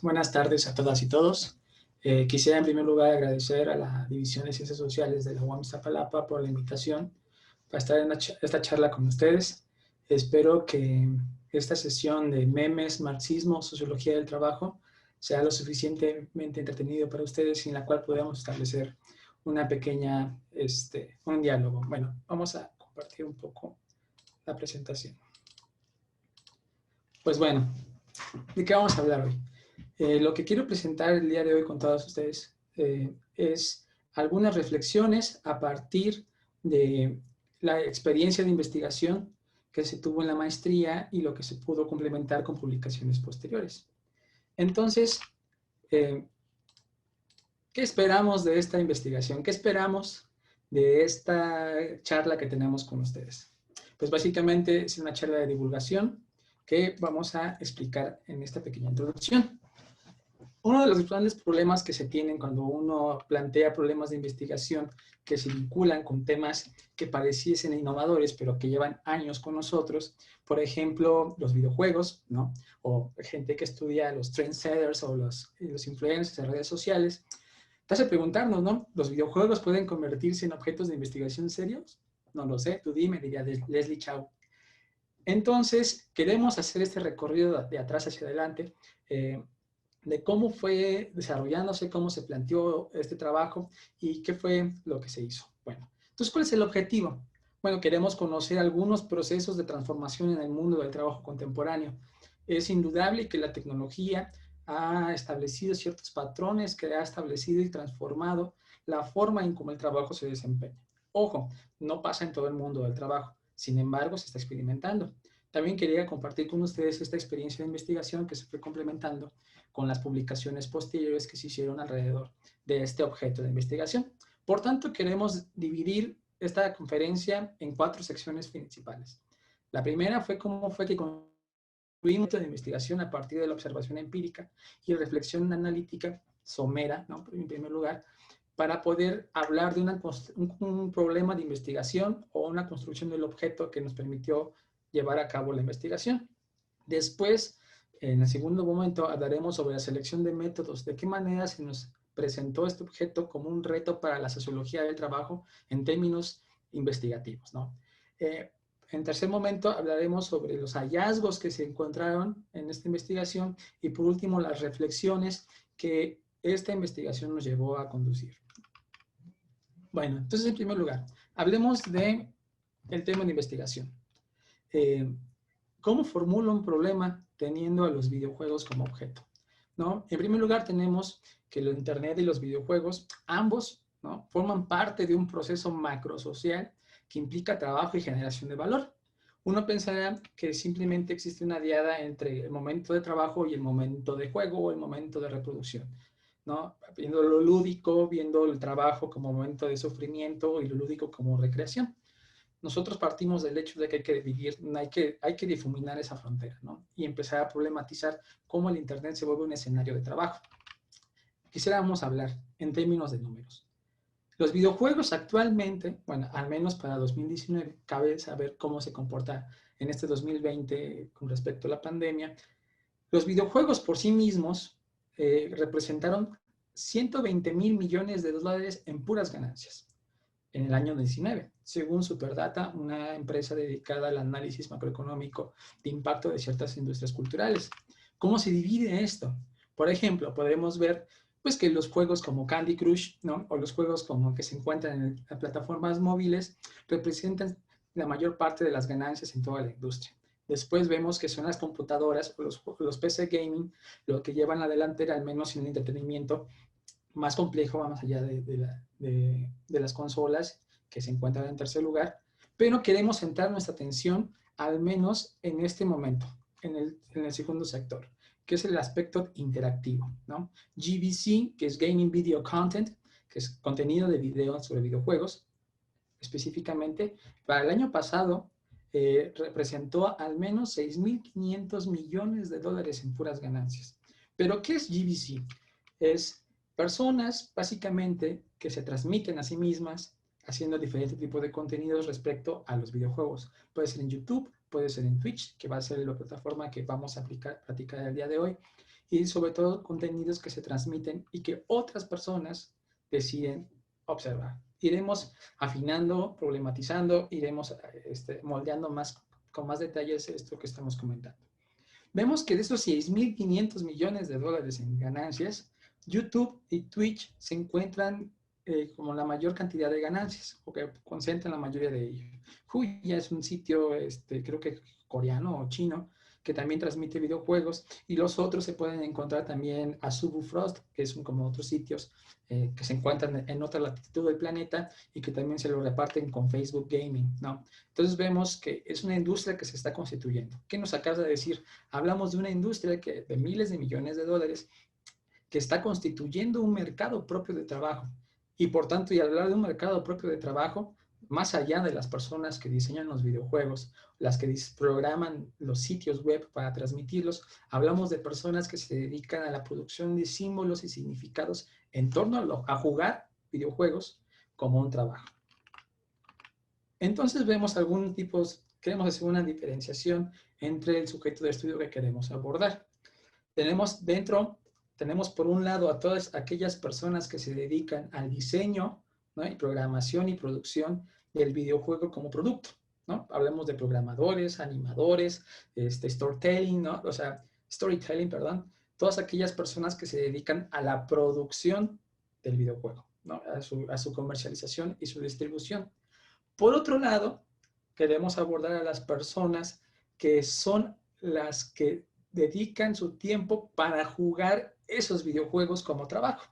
Buenas tardes a todas y todos. Quisiera en primer lugar agradecer a la División de Ciencias Sociales de la UAM Iztapalapa por la invitación para estar en esta charla con ustedes. Espero que esta sesión de memes, marxismo, sociología del trabajo sea lo suficientemente entretenido para ustedes y en la cual podamos establecer una pequeña, un diálogo. Bueno, vamos a compartir un poco la presentación. Pues bueno, ¿de qué vamos a hablar hoy? Lo que quiero presentar el día de hoy con todos ustedes es algunas reflexiones a partir de la experiencia de investigación que se tuvo en la maestría y lo que se pudo complementar con publicaciones posteriores. Entonces, ¿qué esperamos de esta investigación? ¿Qué esperamos de esta charla que tenemos con ustedes? Pues básicamente es una charla de divulgación que vamos a explicar en esta pequeña introducción. Uno de los grandes problemas que se tienen cuando uno plantea problemas de investigación que se vinculan con temas que pareciesen innovadores, pero que llevan años con nosotros, por ejemplo, los videojuegos, ¿no? O gente que estudia los trendsetters o los influencers en redes sociales, te hace preguntarnos, ¿no? ¿Los videojuegos pueden convertirse en objetos de investigación serios? No lo sé, tú dime, diría Leslie Chow. Entonces, queremos hacer este recorrido de atrás hacia adelante, de cómo fue desarrollándose, cómo se planteó este trabajo y qué fue lo que se hizo. Bueno, entonces, ¿cuál es el objetivo? Bueno, queremos conocer algunos procesos de transformación en el mundo del trabajo contemporáneo. Es indudable que la tecnología ha establecido ciertos patrones, que ha establecido y transformado la forma en cómo el trabajo se desempeña. Ojo, no pasa en todo el mundo del trabajo, sin embargo, se está experimentando. También quería compartir con ustedes esta experiencia de investigación que se fue complementando con las publicaciones posteriores que se hicieron alrededor de este objeto de investigación. Por tanto, queremos dividir esta conferencia en 4 secciones principales. La primera fue cómo fue que construimos de investigación a partir de la observación empírica y reflexión analítica somera, ¿no? En primer lugar, para poder hablar de un problema de investigación o una construcción del objeto que nos permitió llevar a cabo la investigación. Después, en el segundo momento, hablaremos sobre la selección de métodos, de qué manera se nos presentó este objeto como un reto para la sociología del trabajo en términos investigativos, ¿no? En tercer momento, hablaremos sobre los hallazgos que se encontraron en esta investigación y, por último, las reflexiones que esta investigación nos llevó a conducir. Bueno, entonces, en primer lugar, hablemos del tema de investigación. ¿Cómo formulo un problema teniendo a los videojuegos como objeto? ¿No? En primer lugar, tenemos que el Internet y los videojuegos, ambos, ¿no?, forman parte de un proceso macrosocial que implica trabajo y generación de valor. Uno pensará que simplemente existe una diada entre el momento de trabajo y el momento de juego o el momento de reproducción, ¿no? Viendo lo lúdico, viendo el trabajo como momento de sufrimiento y lo lúdico como recreación. Nosotros partimos del hecho de que hay que dividir, hay que difuminar esa frontera, ¿no? Y empezar a problematizar cómo el Internet se vuelve un escenario de trabajo. Quisiéramos hablar en términos de números. Los videojuegos actualmente, bueno, al menos para 2019, cabe saber cómo se comporta en este 2020 con respecto a la pandemia. Los videojuegos por sí mismos representaron 120 mil millones de dólares en puras ganancias en el año 19, según Superdata, una empresa dedicada al análisis macroeconómico de impacto de ciertas industrias culturales. ¿Cómo se divide esto? Por ejemplo, podemos ver pues, que los juegos como Candy Crush, ¿no?, o los juegos como que se encuentran en las plataformas móviles representan la mayor parte de las ganancias en toda la industria. Después vemos que son las computadoras o los PC gaming lo que llevan adelante, al menos en el entretenimiento más complejo, va más allá de las consolas que se encuentran en tercer lugar, pero queremos centrar nuestra atención al menos en este momento, en el segundo sector, que es el aspecto interactivo, ¿no? GVC, que es Gaming Video Content, que es contenido de video sobre videojuegos, específicamente, para el año pasado representó al menos 6.500 millones de dólares en puras ganancias. ¿Pero qué es GVC? Es personas, básicamente, que se transmiten a sí mismas haciendo diferentes tipos de contenidos respecto a los videojuegos. Puede ser en YouTube, puede ser en Twitch, que va a ser la plataforma que vamos a platicar el día de hoy, y sobre todo contenidos que se transmiten y que otras personas deciden observar. Iremos afinando, problematizando, iremos moldeando con más detalles esto que estamos comentando. Vemos que de esos 6.500 millones de dólares en ganancias, YouTube y Twitch se encuentran como la mayor cantidad de ganancias, o que concentran la mayoría de ellos. Huya es un sitio, creo que coreano o chino, que también transmite videojuegos, y los otros se pueden encontrar también a Azubu Frost, que son como otros sitios que se encuentran en otra latitud del planeta y que también se lo reparten con Facebook Gaming, ¿no? Entonces vemos que es una industria que se está constituyendo. ¿Qué nos acaba de decir? Hablamos de una industria de miles de millones de dólares que está constituyendo un mercado propio de trabajo. Y por tanto, y al hablar de un mercado propio de trabajo, más allá de las personas que diseñan los videojuegos, las que programan los sitios web para transmitirlos, hablamos de personas que se dedican a la producción de símbolos y significados en torno a jugar videojuegos como un trabajo. Entonces vemos queremos hacer una diferenciación entre el sujeto de estudio que queremos abordar. Tenemos por un lado a todas aquellas personas que se dedican al diseño, ¿no? Y programación y producción del videojuego como producto, ¿no? Hablemos de programadores, animadores, storytelling, ¿no? Storytelling, perdón. Todas aquellas personas que se dedican a la producción del videojuego, ¿no? A su comercialización y su distribución. Por otro lado, queremos abordar a las personas que son las que dedican su tiempo para jugar esos videojuegos como trabajo.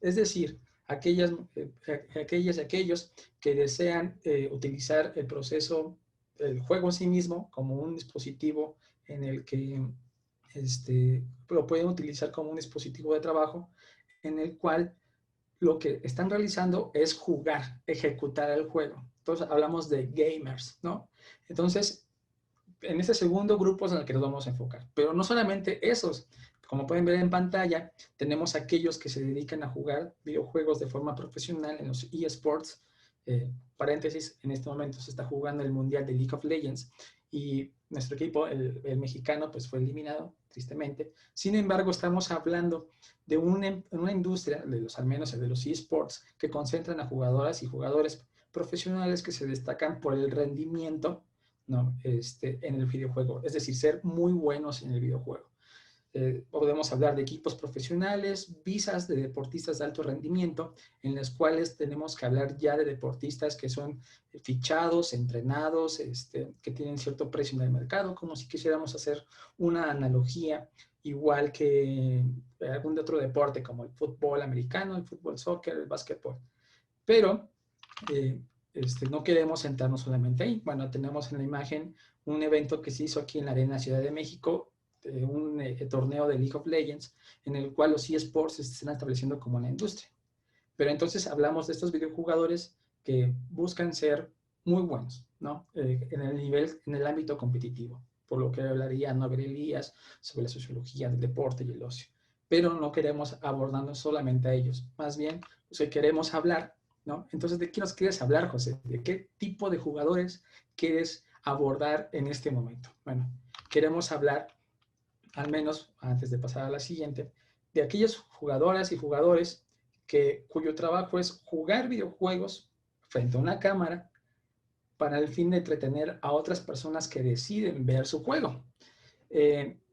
Es decir, aquellas y aquellos que desean utilizar el juego en sí mismo como un dispositivo en el que lo pueden utilizar como un dispositivo de trabajo en el cual lo que están realizando es jugar, ejecutar el juego. Entonces hablamos de gamers, ¿no? Entonces, en ese segundo grupo es en el que nos vamos a enfocar. Pero no solamente esos. Como pueden ver en pantalla, tenemos aquellos que se dedican a jugar videojuegos de forma profesional en los eSports. Paréntesis, en este momento se está jugando el Mundial de League of Legends y nuestro equipo, el mexicano, pues fue eliminado, tristemente. Sin embargo, estamos hablando de una industria, al menos de los eSports, que concentran a jugadoras y jugadores profesionales que se destacan por el rendimiento, ¿no? En el videojuego, es decir, ser muy buenos en el videojuego. Podemos hablar de equipos profesionales, visas de deportistas de alto rendimiento, en las cuales tenemos que hablar ya de deportistas que son fichados, entrenados, que tienen cierto precio en el mercado, como si quisiéramos hacer una analogía igual que algún otro deporte como el fútbol americano, el fútbol soccer, el básquetbol. Pero no queremos sentarnos solamente ahí. Bueno, tenemos en la imagen un evento que se hizo aquí en la Arena Ciudad de México, un torneo de League of Legends, en el cual los eSports se están estableciendo como una industria. Pero entonces hablamos de estos videojugadores que buscan ser muy buenos, ¿no? En el ámbito competitivo, por lo que hablaría Nobel Elías sobre la sociología del deporte y el ocio. Pero no queremos abordarnos solamente a ellos, más bien, queremos hablar, ¿no? Entonces, ¿de qué nos quieres hablar, José? ¿De qué tipo de jugadores quieres abordar en este momento? Bueno, queremos hablar, al menos antes de pasar a la siguiente, de aquellas jugadoras y jugadores cuyo trabajo es jugar videojuegos frente a una cámara para el fin de entretener a otras personas que deciden ver su juego.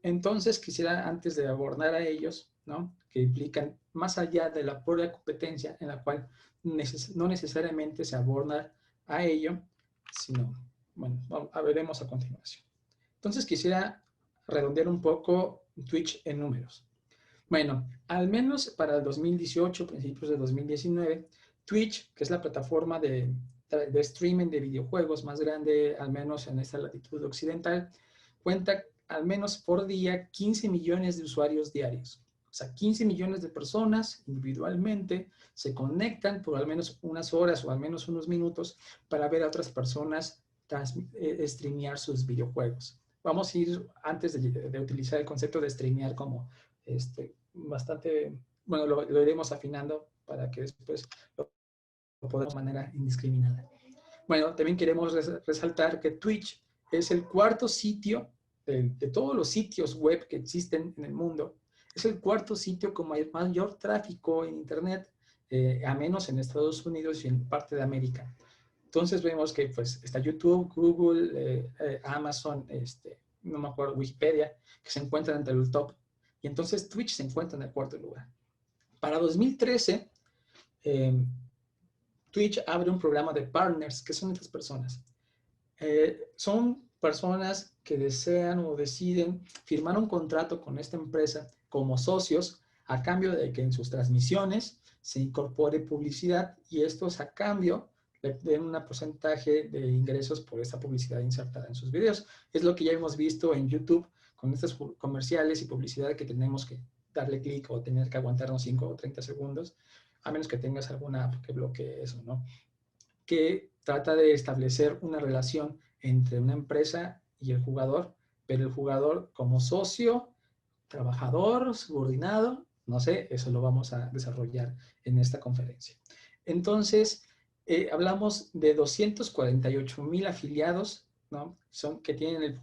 Entonces, quisiera, antes de abordar a ellos, ¿no? Que implican más allá de la pura competencia, en la cual no necesariamente se aborda a ello, sino, bueno, veremos a continuación. Entonces, quisiera redondear un poco Twitch en números. Bueno, al menos para el 2018, principios de 2019, Twitch, que es la plataforma de streaming de videojuegos más grande, al menos en esta latitud occidental, cuenta al menos por día 15 millones de usuarios diarios. O sea, 15 millones de personas individualmente se conectan por al menos unas horas o al menos unos minutos para ver a otras personas streamear sus videojuegos. Vamos a ir, antes de utilizar el concepto de streamear como bastante, bueno, lo iremos afinando para que después lo podamos de manera indiscriminada. Bueno, también queremos resaltar que Twitch es el cuarto sitio de todos los sitios web que existen en el mundo, es el cuarto sitio con mayor tráfico en Internet, a menos en Estados Unidos y en parte de América. Entonces vemos que pues está YouTube, Google, Amazon, no me acuerdo, Wikipedia, que se encuentran entre el top. Y entonces Twitch se encuentra en el cuarto lugar. Para 2013, Twitch abre un programa de partners. ¿Qué son estas personas? Son personas que desean o deciden firmar un contrato con esta empresa como socios a cambio de que en sus transmisiones se incorpore publicidad y estos a cambio le den un porcentaje de ingresos por esta publicidad insertada en sus videos. Es lo que ya hemos visto en YouTube con estos comerciales y publicidad que tenemos que darle clic o tener que aguantarnos 5 o 30 segundos, a menos que tengas alguna app que bloquee eso, ¿no? Que trata de establecer una relación entre una empresa y el jugador, pero el jugador como socio, trabajador, subordinado, no sé, eso lo vamos a desarrollar en esta conferencia. Entonces, hablamos de 248,000 afiliados, ¿no? Que tienen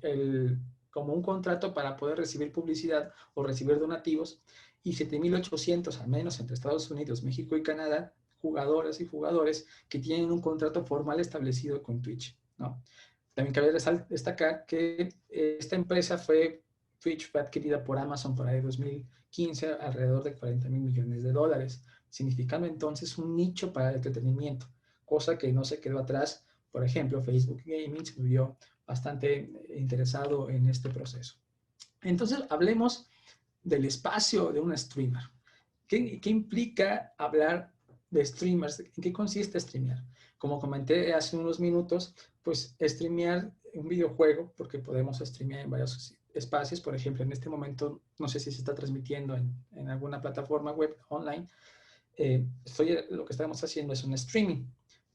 como un contrato para poder recibir publicidad o recibir donativos, y 7,800 al menos entre Estados Unidos, México y Canadá, jugadoras y jugadores que tienen un contrato formal establecido con Twitch, ¿no? También cabe destacar que esta empresa Twitch fue adquirida por Amazon para el 2015 alrededor de 40,000 millones de dólares, significando entonces un nicho para el entretenimiento, cosa que no se quedó atrás. Por ejemplo, Facebook Gaming se vio bastante interesado en este proceso. Entonces, hablemos del espacio de un streamer. ¿Qué implica hablar de streamers? ¿En qué consiste streamear? Como comenté hace unos minutos, pues streamear un videojuego, porque podemos streamear en varios espacios. Por ejemplo, en este momento, no sé si se está transmitiendo en alguna plataforma web online. Lo que estamos haciendo es un streaming,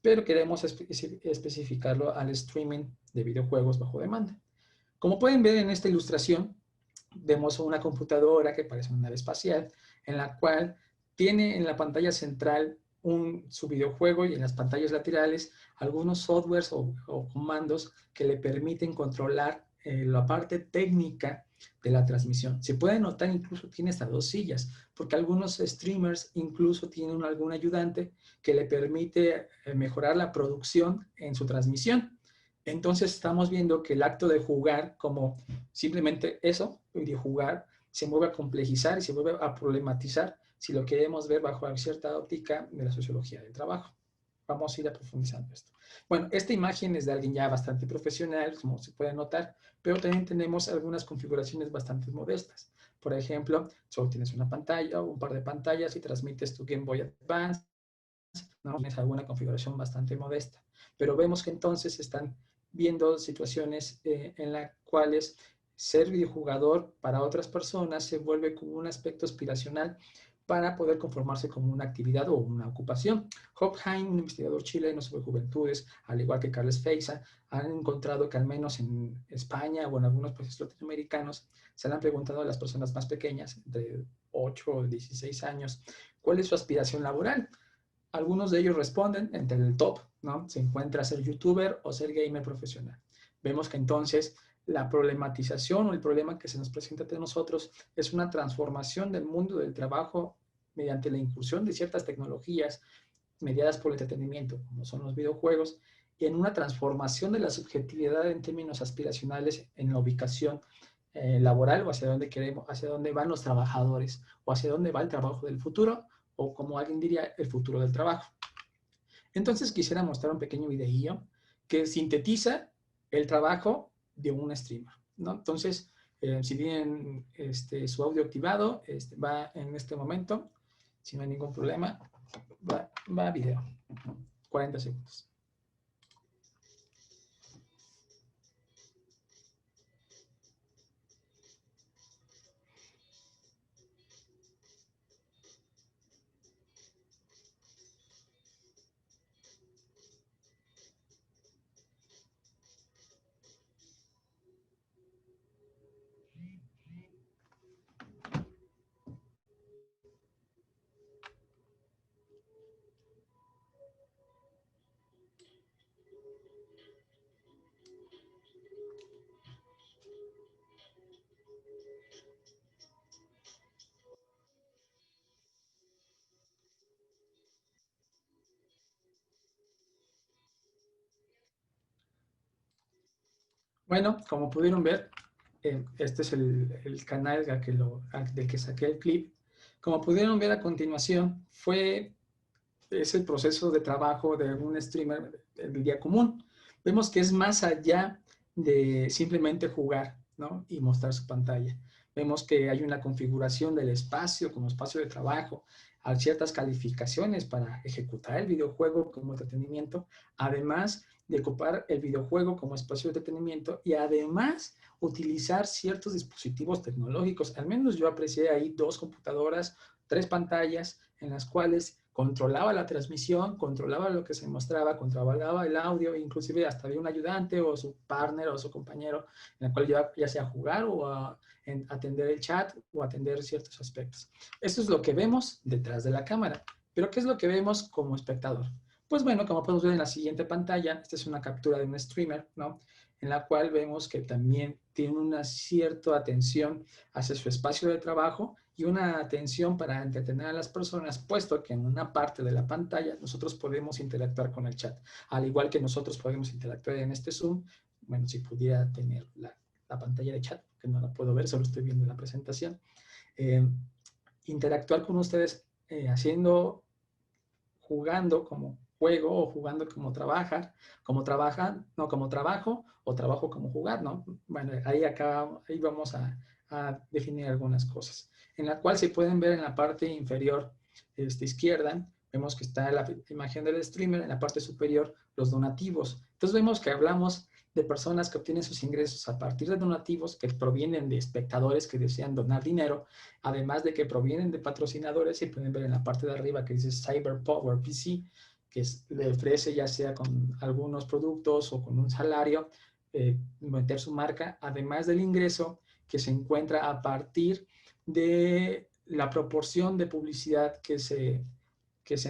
pero queremos especificarlo al streaming de videojuegos bajo demanda. Como pueden ver en esta ilustración, vemos una computadora que parece una nave espacial, en la cual tiene en la pantalla central su videojuego y en las pantallas laterales algunos softwares o comandos que le permiten controlar la parte técnica de la transmisión. Se puede notar incluso tiene hasta 2 sillas, porque algunos streamers incluso tienen algún ayudante que le permite mejorar la producción en su transmisión. Entonces estamos viendo que el acto de jugar, como simplemente eso, videojugar, se mueve a complejizar y se mueve a problematizar si lo queremos ver bajo cierta óptica de la sociología del trabajo. Vamos a ir profundizando esto. Bueno, esta imagen es de alguien ya bastante profesional, como se puede notar, pero también tenemos algunas configuraciones bastante modestas. Por ejemplo, solo tienes una pantalla o un par de pantallas y transmites tu Game Boy Advance, ¿no? Tienes alguna configuración bastante modesta. Pero vemos que entonces están viendo situaciones en las cuales ser videojugador para otras personas se vuelve como un aspecto aspiracional para poder conformarse como una actividad o una ocupación. Hopheim, un investigador chileno sobre juventudes, al igual que Carles Feixa, han encontrado que al menos en España o en algunos países latinoamericanos se le han preguntado a las personas más pequeñas, de 8 o 16 años, cuál es su aspiración laboral. Algunos de ellos responden entre el top, ¿no? Se encuentra ser youtuber o ser gamer profesional. Vemos que entonces la problematización o el problema que se nos presenta ante nosotros es una transformación del mundo del trabajo mediante la incursión de ciertas tecnologías mediadas por el entretenimiento, como son los videojuegos, y en una transformación de la subjetividad en términos aspiracionales en la ubicación laboral o hacia dónde queremos, hacia dónde van los trabajadores o hacia dónde va el trabajo del futuro, o como alguien diría, el futuro del trabajo. Entonces quisiera mostrar un pequeño videillo que sintetiza el trabajo de un streamer, ¿no? Entonces, si bien su audio activado va en este momento, si no hay ningún problema, va a video, 40 segundos. Bueno, como pudieron ver, este es el canal del que saqué el clip. Como pudieron ver a continuación, es el proceso de trabajo de un streamer del día común. Vemos que es más allá de simplemente jugar, ¿no? Y mostrar su pantalla. Vemos que hay una configuración del espacio como espacio de trabajo, hay ciertas calificaciones para ejecutar el videojuego como entretenimiento, además de ocupar el videojuego como espacio de entretenimiento y además utilizar ciertos dispositivos tecnológicos. Al menos yo aprecié ahí 2 computadoras, 3 pantallas en las cuales controlaba la transmisión, controlaba lo que se mostraba, controlaba el audio, inclusive hasta había un ayudante o su partner o su compañero en el cual ya sea jugar o atender el chat o atender ciertos aspectos. Eso es lo que vemos detrás de la cámara. Pero ¿qué es lo que vemos como espectador? Pues bueno, como podemos ver en la siguiente pantalla, esta es una captura de un streamer, ¿no? En la cual vemos que también tiene una cierta atención hacia su espacio de trabajo y una atención para entretener a las personas, puesto que en una parte de la pantalla nosotros podemos interactuar con el chat, al igual que nosotros podemos interactuar en este Zoom. Bueno, si pudiera tener la pantalla de chat, que no la puedo ver, solo estoy viendo la presentación. Interactuar con ustedes jugando como juego o jugando como trabajan, no como trabajo o trabajo como jugar, ¿no? Bueno, ahí vamos a definir algunas cosas, en la cual se pueden ver en la parte inferior izquierda, vemos que está la imagen del streamer, en la parte superior los donativos. Entonces vemos que hablamos de personas que obtienen sus ingresos a partir de donativos que provienen de espectadores que desean donar dinero, además de que provienen de patrocinadores, y pueden ver en la parte de arriba que dice CyberPower PC, que le ofrece ya sea con algunos productos o con un salario, meter su marca, además del ingreso que se encuentra a partir de la proporción de publicidad que se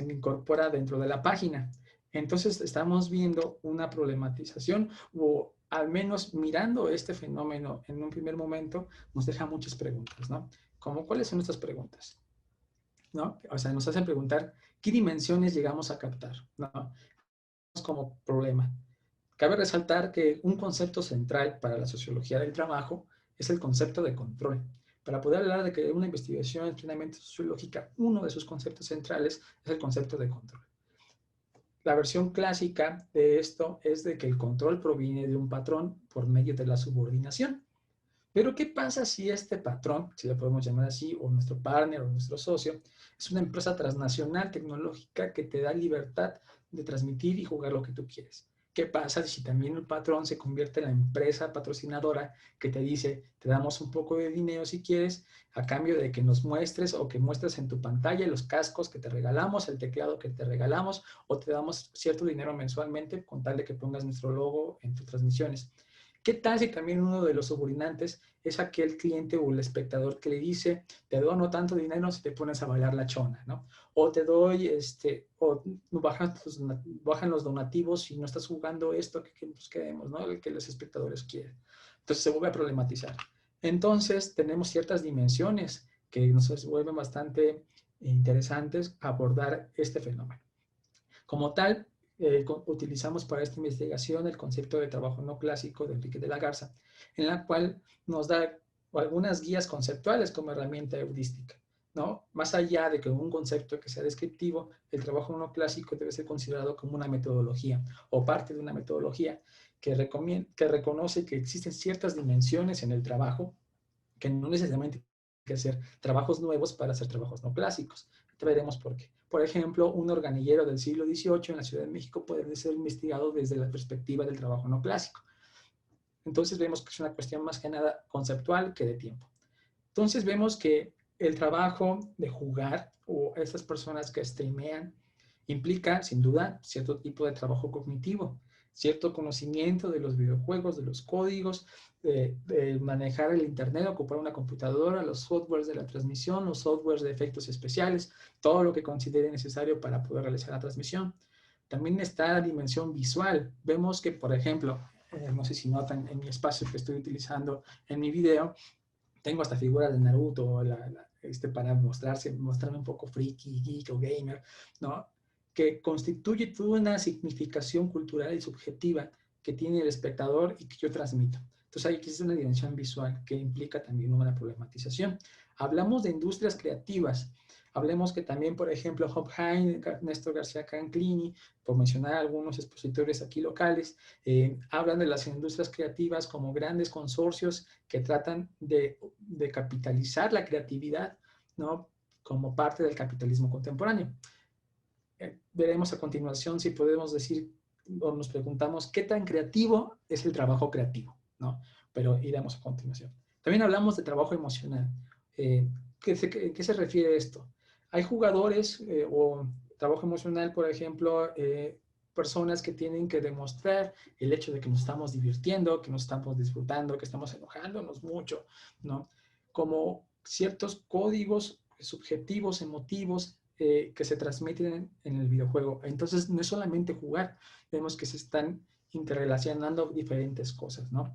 incorpora dentro de la página. Entonces estamos viendo una problematización, o al menos mirando este fenómeno en un primer momento nos deja muchas preguntas, ¿no? Como, ¿cuáles son estas preguntas? ¿No? O sea, nos hacen preguntar qué dimensiones llegamos a captar, ¿no? Como problema. Cabe resaltar que un concepto central para la sociología del trabajo es el concepto de control. Para poder hablar de que una investigación es plenamente sociológica, uno de sus conceptos centrales es el concepto de control. La versión clásica de esto es de que el control proviene de un patrón por medio de la subordinación. Pero ¿qué pasa si este patrón, si lo podemos llamar así, o nuestro partner o nuestro socio, es una empresa transnacional tecnológica que te da libertad de transmitir y jugar lo que tú quieres? ¿Qué pasa si también el patrón se convierte en la empresa patrocinadora que te dice, te damos un poco de dinero si quieres, a cambio de que nos muestres o que muestres en tu pantalla los cascos que te regalamos, el teclado que te regalamos, o te damos cierto dinero mensualmente con tal de que pongas nuestro logo en tus transmisiones? ¿Qué tal si también uno de los subordinantes es aquel cliente o el espectador que le dice, te dono tanto dinero si te pones a bailar la chona, ¿no? O te doy, o bajan los donativos si no estás jugando esto que nos queremos, ¿no? El que los espectadores quieren. Entonces se vuelve a problematizar. Entonces tenemos ciertas dimensiones que nos vuelven bastante interesantes abordar este fenómeno. Como tal, utilizamos para esta investigación el concepto de trabajo no clásico de Enrique de la Garza, en la cual nos da algunas guías conceptuales como herramienta heurística, ¿no? Más allá de que un concepto que sea descriptivo, el trabajo no clásico debe ser considerado como una metodología o parte de una metodología que reconoce que existen ciertas dimensiones en el trabajo que no necesariamente hay que hacer trabajos nuevos para hacer trabajos no clásicos. Te veremos por qué. Por ejemplo, un organillero del siglo XVIII en la Ciudad de México puede ser investigado desde la perspectiva del trabajo no clásico. Entonces vemos que es una cuestión más que nada conceptual que de tiempo. Entonces vemos que el trabajo de jugar o estas personas que streamean implica, sin duda, cierto tipo de trabajo cognitivo, cierto conocimiento de los videojuegos, de los códigos, de manejar el internet, ocupar una computadora, los softwares de la transmisión, los softwares de efectos especiales, todo lo que considere necesario para poder realizar la transmisión. También está la dimensión visual. Vemos que, por ejemplo, no sé si notan en mi espacio que estoy utilizando en mi video, tengo hasta figuras de Naruto para mostrarme un poco friki, geek o gamer, ¿no? Que constituye toda una significación cultural y subjetiva que tiene el espectador y que yo transmito. Entonces ahí existe una dimensión visual que implica también una problematización. Hablamos de industrias creativas. Hablemos que también, por ejemplo, Hopheim, Néstor García Canclini, por mencionar algunos expositores aquí locales, hablan de las industrias creativas como grandes consorcios que tratan de capitalizar la creatividad, ¿no?, como parte del capitalismo contemporáneo. Veremos a continuación si podemos decir o nos preguntamos qué tan creativo es el trabajo creativo, ¿no? Pero iremos a continuación. También hablamos de trabajo emocional. ¿Qué se refiere a esto? Hay jugadores o trabajo emocional, por ejemplo, personas que tienen que demostrar el hecho de que nos estamos divirtiendo, que nos estamos disfrutando, que estamos enojándonos mucho, ¿no? Como ciertos códigos subjetivos, emotivos, que se transmiten en el videojuego. Entonces, no es solamente jugar, vemos que se están interrelacionando diferentes cosas, ¿no?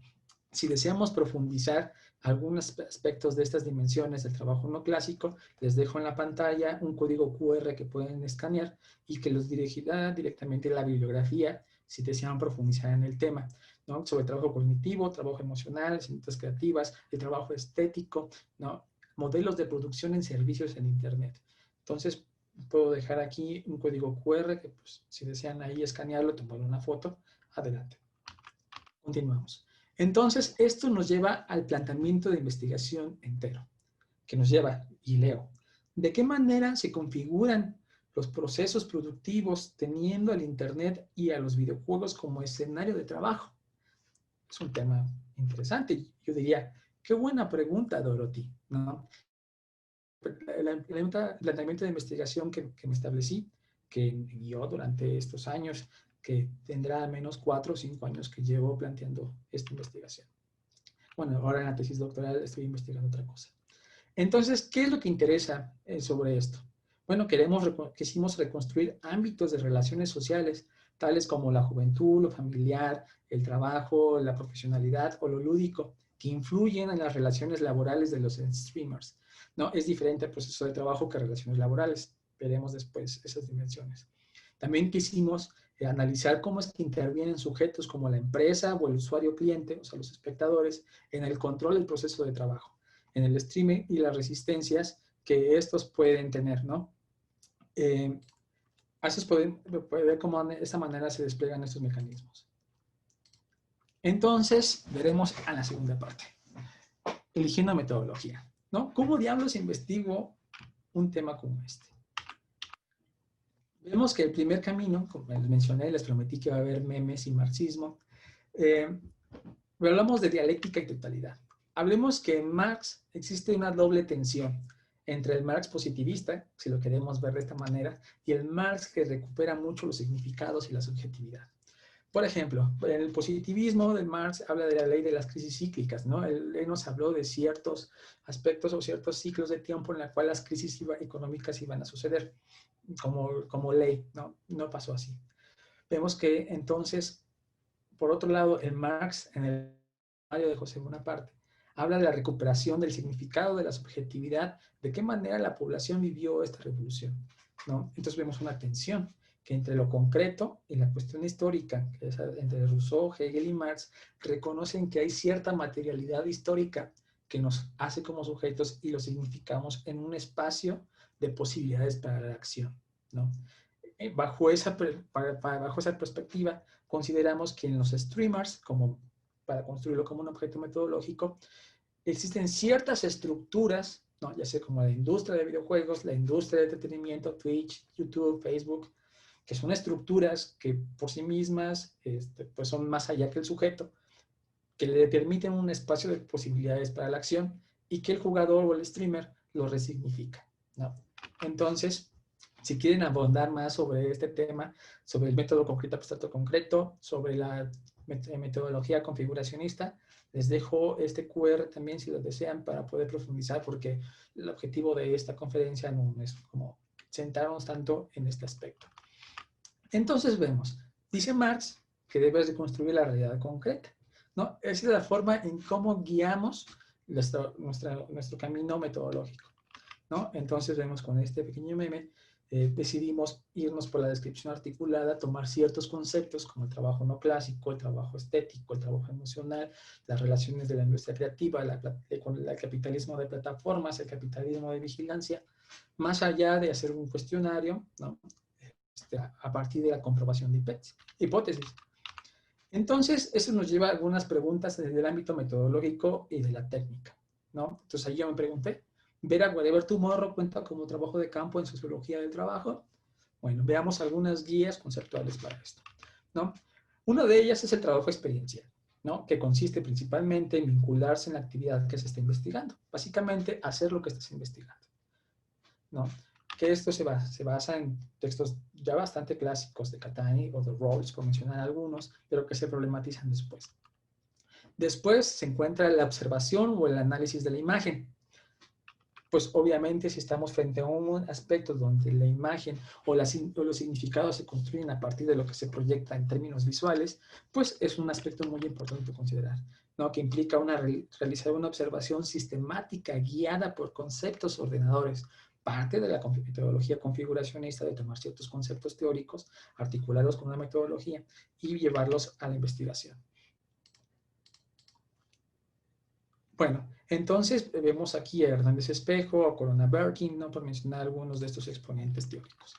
Si deseamos profundizar algunos aspectos de estas dimensiones del trabajo no clásico, les dejo en la pantalla un código QR que pueden escanear y que los dirigirá directamente a la bibliografía si desean profundizar en el tema, ¿no? Sobre trabajo cognitivo, trabajo emocional, ciencias creativas, el trabajo estético, ¿no? Modelos de producción en servicios en Internet. Entonces, puedo dejar aquí un código QR que, pues, si desean ahí escanearlo, tomar una foto, adelante. Continuamos. Entonces, esto nos lleva al planteamiento de investigación entero, que nos lleva, y leo, ¿de qué manera se configuran los procesos productivos teniendo al Internet y a los videojuegos como escenario de trabajo? Es un tema interesante. Yo diría, qué buena pregunta, Dorothy, ¿no? El planteamiento de investigación que me establecí, que guió durante estos años, que tendrá al menos 4 o 5 años que llevo planteando esta investigación. Bueno, ahora en la tesis doctoral estoy investigando otra cosa. Entonces, ¿qué es lo que interesa sobre esto? Bueno, quisimos reconstruir ámbitos de relaciones sociales, tales como la juventud, lo familiar, el trabajo, la profesionalidad o lo lúdico, que influyen en las relaciones laborales de los streamers. No, es diferente el proceso de trabajo que relaciones laborales. Veremos después esas dimensiones. También quisimos analizar cómo es que intervienen sujetos como la empresa o el usuario cliente, o sea, los espectadores, en el control del proceso de trabajo, en el streaming y las resistencias que estos pueden tener, ¿no? Así pueden ver cómo de esta manera se despliegan estos mecanismos. Entonces, veremos a la segunda parte. Eligiendo metodología, ¿no? ¿Cómo diablos investigo un tema como este? Vemos que el primer camino, como les mencioné, les prometí que va a haber memes y marxismo. Hablamos de dialéctica y totalidad. Hablemos que en Marx existe una doble tensión entre el Marx positivista, si lo queremos ver de esta manera, y el Marx que recupera mucho los significados y la subjetividad. Por ejemplo, en el positivismo de Marx habla de la ley de las crisis cíclicas, ¿no? Él nos habló de ciertos aspectos o ciertos ciclos de tiempo en la cual las crisis económicas iban a suceder como ley, ¿no? No pasó así. Vemos que entonces, por otro lado, el Marx, en el Mario de José Bonaparte, habla de la recuperación del significado de la subjetividad, de qué manera la población vivió esta revolución, ¿no? Entonces vemos una tensión que entre lo concreto y la cuestión histórica, que es entre Rousseau, Hegel y Marx, reconocen que hay cierta materialidad histórica que nos hace como sujetos y lo significamos en un espacio de posibilidades para la acción, ¿no? Bajo esa perspectiva, consideramos que en los streamers, como para construirlo como un objeto metodológico, existen ciertas estructuras, ¿no? Ya sea como la industria de videojuegos, la industria de entretenimiento, Twitch, YouTube, Facebook, que son estructuras que por sí mismas pues son más allá que el sujeto, que le permiten un espacio de posibilidades para la acción y que el jugador o el streamer lo resignifica, ¿no? Entonces, si quieren abundar más sobre este tema, sobre el método concreto abstracto concreto, sobre la metodología configuracionista, les dejo este QR también si lo desean para poder profundizar, porque el objetivo de esta conferencia no es como centrarnos tanto en este aspecto. Entonces vemos, dice Marx que debes de construir la realidad concreta, ¿no? Esa es la forma en cómo guiamos nuestro camino metodológico, ¿no? Entonces vemos con este pequeño meme decidimos irnos por la descripción articulada, tomar ciertos conceptos como el trabajo no clásico, el trabajo estético, el trabajo emocional, las relaciones de la industria creativa, el capitalismo de plataformas, el capitalismo de vigilancia, más allá de hacer un cuestionario, ¿no? A partir de la comprobación de hipótesis. Entonces, eso nos lleva a algunas preguntas desde el ámbito metodológico y de la técnica, ¿no? Entonces, ahí yo me pregunté, ¿ver a Wherever Tomorrow cuenta como trabajo de campo en sociología del trabajo? Bueno, veamos algunas guías conceptuales para esto, ¿no? Una de ellas es el trabajo experiencial, ¿no? Que consiste principalmente en vincularse en la actividad que se está investigando. Básicamente, hacer lo que estás investigando, ¿no? Que esto se basa en textos ya bastante clásicos de Catani o de Rawls, por mencionar algunos, pero que se problematizan después. Después se encuentra la observación o el análisis de la imagen. Pues obviamente si estamos frente a un aspecto donde la imagen o los significados se construyen a partir de lo que se proyecta en términos visuales, pues es un aspecto muy importante a considerar, ¿no? Que implica realizar una observación sistemática guiada por conceptos ordenadores, parte de la metodología configuracionista de tomar ciertos conceptos teóricos, articularlos con una metodología y llevarlos a la investigación. Bueno, entonces vemos aquí a Hernández Espejo, a Corona Berkin, ¿no? Por mencionar algunos de estos exponentes teóricos.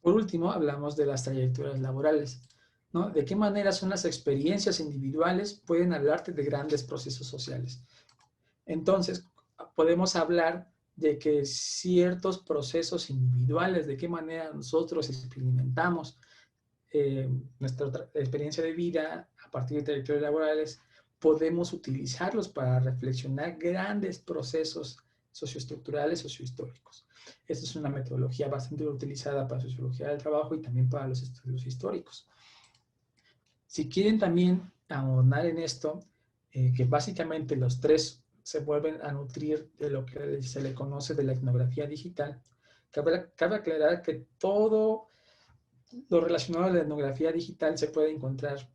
Por último, hablamos de las trayectorias laborales, ¿no? ¿De qué manera son las experiencias individuales pueden hablarte de grandes procesos sociales? Entonces, podemos hablar de que ciertos procesos individuales, de qué manera nosotros experimentamos nuestra experiencia de vida a partir de trayectorias laborales, podemos utilizarlos para reflexionar grandes procesos socioestructurales, sociohistóricos. Esta es una metodología bastante utilizada para sociología del trabajo y también para los estudios históricos. Si quieren también ahonar en esto, que básicamente los tres se vuelven a nutrir de lo que se le conoce de la etnografía digital, cabe aclarar que todo lo relacionado a la etnografía digital se puede encontrar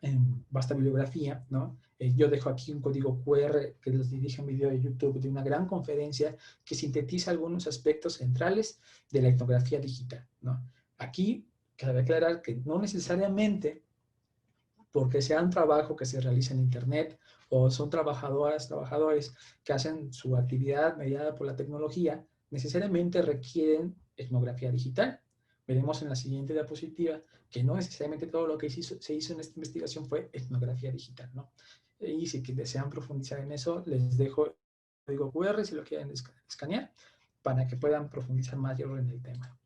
en vasta bibliografía, ¿no? Yo dejo aquí un código QR que les dirige a un video de YouTube de una gran conferencia que sintetiza algunos aspectos centrales de la etnografía digital, ¿no? Aquí cabe aclarar que no necesariamente porque sea un trabajo que se realiza en Internet o son trabajadores que hacen su actividad mediada por la tecnología, necesariamente requieren etnografía digital. Veremos en la siguiente diapositiva que no necesariamente todo lo que se hizo en esta investigación fue etnografía digital, ¿no? Y si desean profundizar en eso, les dejo el código QR si lo quieren escanear para que puedan profundizar mayor en el tema.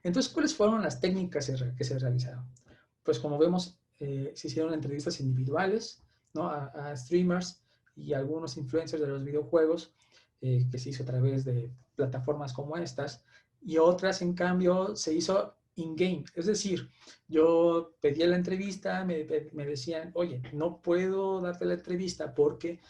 Entonces, ¿cuáles fueron las técnicas que se realizaron? Pues como vemos, se hicieron entrevistas individuales, ¿no? a streamers y algunos influencers de los videojuegos, que se hizo a través de plataformas como estas, y otras, en cambio, se hizo in-game. Es decir, yo pedía la entrevista, me decían, oye, no puedo darte la entrevista porque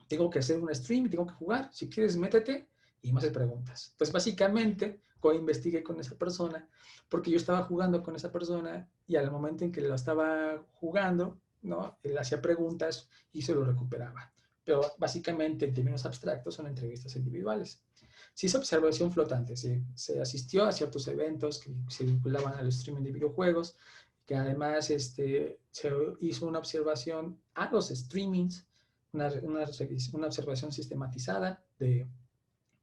tengo que hacer un stream, tengo que jugar, si quieres métete y me haces preguntas. Pues básicamente, investigué con esa persona, porque yo estaba jugando con esa persona y al momento en que lo estaba jugando, ¿no? Él hacía preguntas y se lo recuperaba. Pero básicamente, en términos abstractos, son entrevistas individuales. Se hizo observación flotante, se asistió a ciertos eventos que se vinculaban al streaming de videojuegos, que además se hizo una observación a los streamings, una observación sistematizada de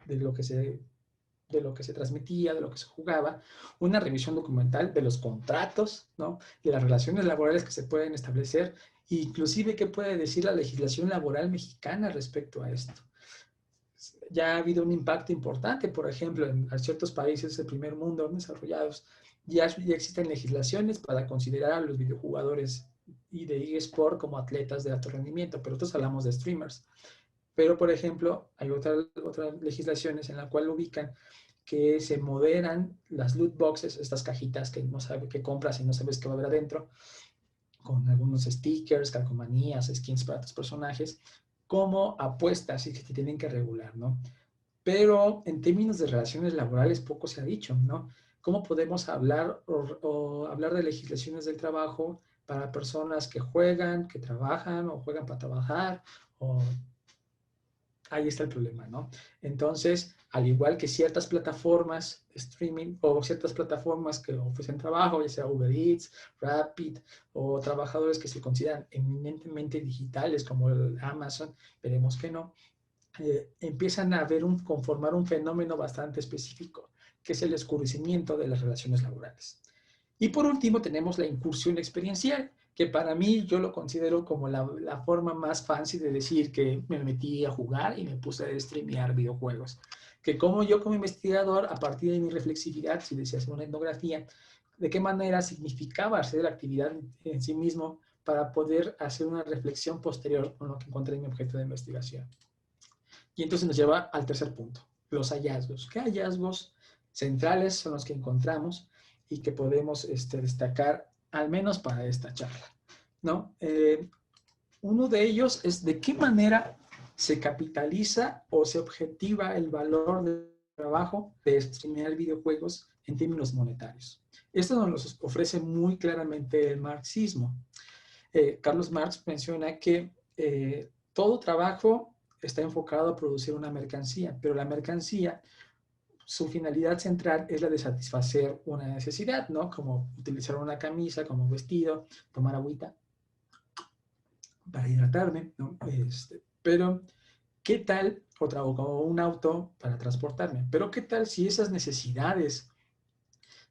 lo que se transmitía, de lo que se jugaba, una revisión documental de los contratos, ¿no? De las relaciones laborales que se pueden establecer, inclusive qué puede decir la legislación laboral mexicana respecto a esto. Ya ha habido un impacto importante, por ejemplo, en ciertos países del primer mundo desarrollados, ya existen legislaciones para considerar a los videojugadores y de eSport como atletas de alto rendimiento, pero nosotros hablamos de streamers. Pero, por ejemplo, hay otras legislaciones en la cual ubican que se moderan las loot boxes, estas cajitas que no sabes que compras y no sabes qué va a haber adentro, con algunos stickers, calcomanías, skins para tus personajes, como apuestas y que te tienen que regular, ¿no? Pero en términos de relaciones laborales poco se ha dicho, ¿no? ¿Cómo podemos hablar o hablar de legislaciones del trabajo para personas que juegan, que trabajan o juegan para trabajar o Ahí está el problema, ¿no? Entonces, al igual que ciertas plataformas de streaming o ciertas plataformas que ofrecen trabajo, ya sea Uber Eats, Rapid, o trabajadores que se consideran eminentemente digitales como el Amazon, veremos que no, empiezan a conformar un fenómeno bastante específico, que es el oscurecimiento de las relaciones laborales. Y por último tenemos la incursión experiencial, que para mí yo lo considero como la forma más fancy de decir que me metí a jugar y me puse a streamear videojuegos. Que como yo como investigador, a partir de mi reflexividad, si decía hacer una etnografía, de qué manera significaba hacer la actividad en sí mismo para poder hacer una reflexión posterior con lo que encontré en mi objeto de investigación. Y entonces nos lleva al tercer punto, los hallazgos. ¿Qué hallazgos centrales son los que encontramos y que podemos destacar, al menos para esta charla, ¿no? Uno de ellos es de qué manera se capitaliza o se objetiva el valor del trabajo de streamear videojuegos en términos monetarios. Esto nos lo ofrece muy claramente el marxismo. Carlos Marx menciona que todo trabajo está enfocado a producir una mercancía, pero la mercancía, su finalidad central es la de satisfacer una necesidad, ¿no? Como utilizar una camisa como vestido, tomar agüita para hidratarme, ¿no? Pero, ¿qué tal? O un auto para transportarme. Pero, ¿qué tal si esas necesidades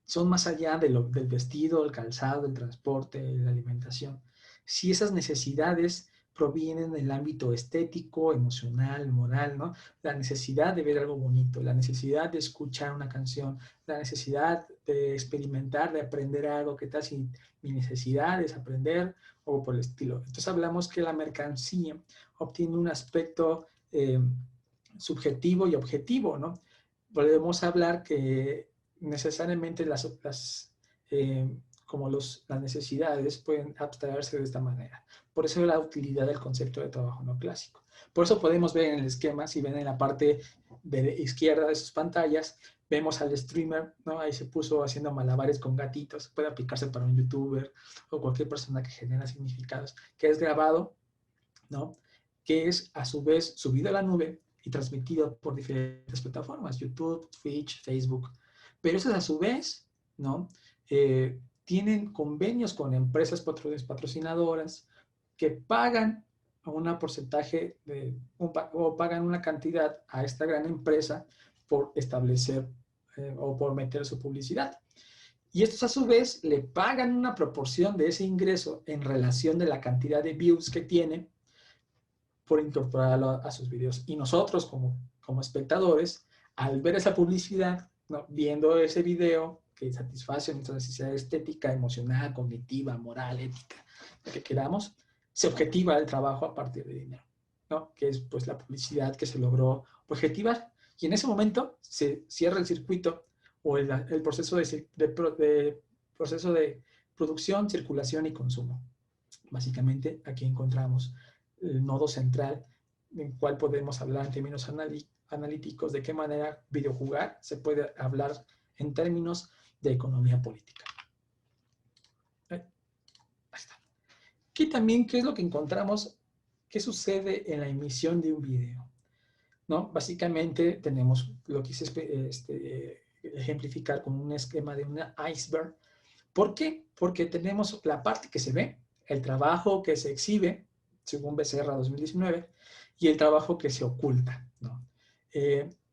son más allá del vestido, el calzado, el transporte, la alimentación? Si esas necesidades provienen del ámbito estético, emocional, moral, ¿no? La necesidad de ver algo bonito, la necesidad de escuchar una canción, la necesidad de experimentar, de aprender algo. ¿Qué tal si mi necesidad es aprender o por el estilo? Entonces hablamos que la mercancía obtiene un aspecto subjetivo y objetivo, ¿no? Podemos hablar que necesariamente las necesidades pueden abstraerse de esta manera. Por eso la utilidad del concepto de trabajo no clásico. Por eso podemos ver en el esquema, si ven en la parte de izquierda de sus pantallas, vemos al streamer, ¿no? Ahí se puso haciendo malabares con gatitos. Puede aplicarse para un youtuber o cualquier persona que genera significados, que es grabado, ¿no? Que es a su vez subido a la nube y transmitido por diferentes plataformas, YouTube, Twitch, Facebook. Pero esas a su vez, ¿no? Tienen convenios con empresas patrocinadoras que pagan un porcentaje o pagan una cantidad a esta gran empresa por establecer o por meter su publicidad. Y estos a su vez le pagan una proporción de ese ingreso en relación de la cantidad de views que tiene por incorporarlo a sus videos. Y nosotros como espectadores, al ver esa publicidad, ¿no? Viendo ese video que satisface nuestra necesidad estética, emocional, cognitiva, moral, ética, lo que queramos, se objetiva el trabajo a partir de dinero, ¿no? Que es pues la publicidad que se logró objetivar. Y en ese momento se cierra el circuito o el proceso proceso de producción, circulación y consumo. Básicamente aquí encontramos el nodo central en el cual podemos hablar en términos analíticos de qué manera videojugar se puede hablar en términos de economía política. Ahí está. Aquí también, ¿qué es lo que encontramos? ¿Qué sucede en la emisión de un video? ¿No? Básicamente tenemos lo que quise ejemplificar con un esquema de una iceberg. ¿Por qué? Porque tenemos la parte que se ve, el trabajo que se exhibe, según Becerra 2019, y el trabajo que se oculta, ¿no?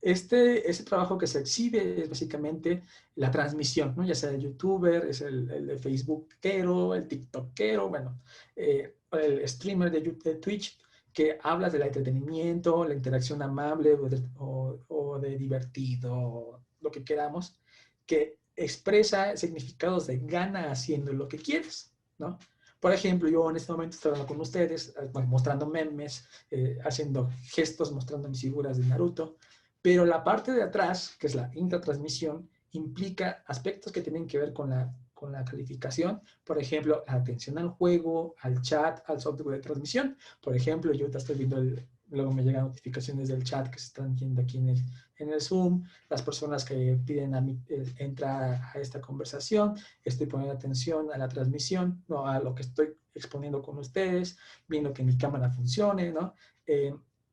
Ese trabajo que se exhibe es básicamente la transmisión, ¿no? Ya sea el youtuber, es el de facebookero, el tiktokero, bueno, el streamer de Twitch, que habla del entretenimiento, la interacción amable o de divertido, lo que queramos, que expresa significados de gana haciendo lo que quieres, ¿no? Por ejemplo, yo en este momento estoy hablando con ustedes, mostrando memes, haciendo gestos, mostrando mis figuras de Naruto, pero la parte de atrás, que es la intratransmisión, implica aspectos que tienen que ver con la calificación, por ejemplo, la atención al juego, al chat, al software de transmisión. Por ejemplo, yo te estoy viendo, luego me llegan notificaciones del chat que se están viendo aquí en el Zoom, las personas que piden entrar a esta conversación, estoy poniendo atención a la transmisión, ¿no? A lo que estoy exponiendo con ustedes, viendo que mi cámara funcione, ¿no?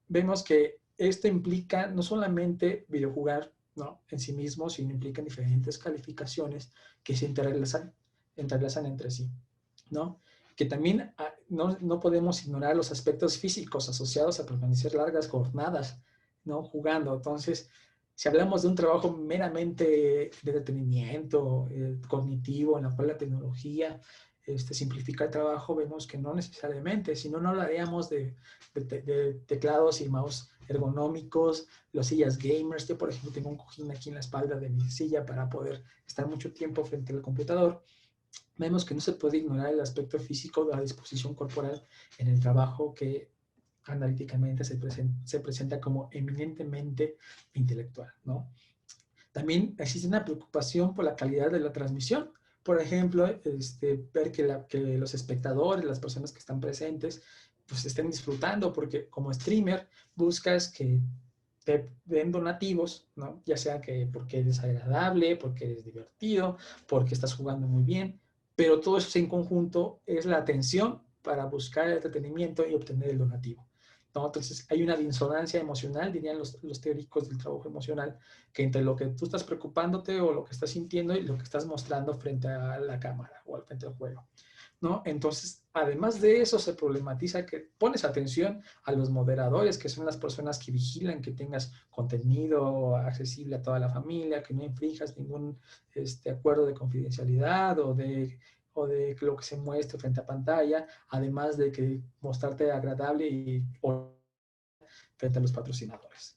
Vemos que esto implica no solamente videojugar, ¿no?, en sí mismo, sino implica diferentes calificaciones que se entrelazan entre sí, ¿no? Que también no podemos ignorar los aspectos físicos asociados a permanecer largas jornadas, ¿no?, jugando. Entonces, si hablamos de un trabajo meramente de detenimiento cognitivo, en la cual la tecnología simplifica el trabajo, vemos que no necesariamente, si no, no hablaríamos de teclados y mouse ergonómicos, las sillas gamers. Yo, por ejemplo, tengo un cojín aquí en la espalda de mi silla para poder estar mucho tiempo frente al computador. Vemos que no se puede ignorar el aspecto físico de la disposición corporal en el trabajo que analíticamente se presenta como eminentemente intelectual, ¿no? También existe una preocupación por la calidad de la transmisión. Por ejemplo, ver que los espectadores, las personas que están presentes, pues estén disfrutando, porque como streamer buscas que te den donativos, ¿no? Ya sea que porque eres agradable, porque eres divertido, porque estás jugando muy bien, pero todo eso en conjunto es la atención para buscar el entretenimiento y obtener el donativo, ¿no? Entonces hay una disonancia emocional, dirían los teóricos del trabajo emocional, que entre lo que tú estás preocupándote o lo que estás sintiendo y lo que estás mostrando frente a la cámara o al frente al juego, ¿no? Entonces, además de eso, se problematiza que pones atención a los moderadores, que son las personas que vigilan que tengas contenido accesible a toda la familia, que no infrinjas ningún acuerdo de confidencialidad o de lo que se muestre frente a pantalla, además de que mostrarte agradable y frente a los patrocinadores.